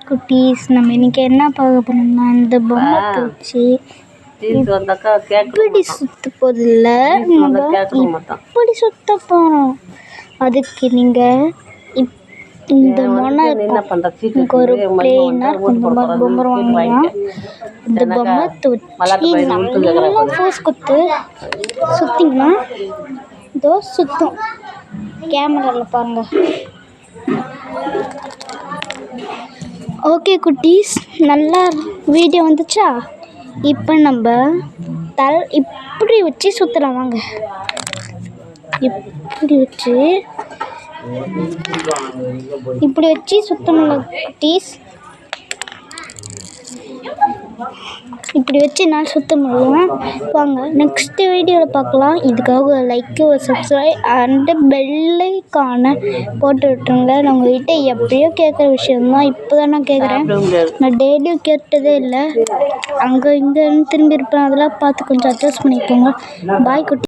குட்டீஸ், நம்ம இன்னைக்கு என்ன பார்க்க போறோம்னா, இந்த பொம்மை பூச்சி இப்படி சுத்த போதில்ல, இப்படி சுத்த போறோம். அதுக்கு நீங்க இந்த மொனை ஒரு பிளேனர் பொம்மை வாங்கினா இந்த பொம்மை தூச்சி நல்லா போஸ் கொடுத்து சுத்திங்கன்னா இதோ சுத்தம். கேமராவில் பாருங்க. ஓகே குட்டீஸ், நல்லா வீடியோ வந்துச்சா? இப்போ நம்ம இப்படி வச்சு சுற்றலாம். வாங்க, இப்படி வச்சு சுற்றணும் குட்டீஸ். இப்படி வச்சு என்னால் சுற்ற முடியும். வாங்க நெக்ஸ்ட் வீடியோவில் பார்க்கலாம். இதுக்காக லைக்கு, சப்ஸ்கிரைப் அண்டு பெல்லைக்கான போட்டு விட்டுருங்க. நான் உங்கள்கிட்ட எப்படியோ கேட்குற விஷயம்தான், இப்போ தான் நான் கேட்குறேன். நான் டெய்லியும் கேட்டதே இல்லை. அங்கே இங்கேன்னு திரும்பி இருப்பேன். அதெல்லாம் பார்த்து கொஞ்சம் அட்ஜஸ்ட் பண்ணிக்கோங்க. பாய் குட்டி.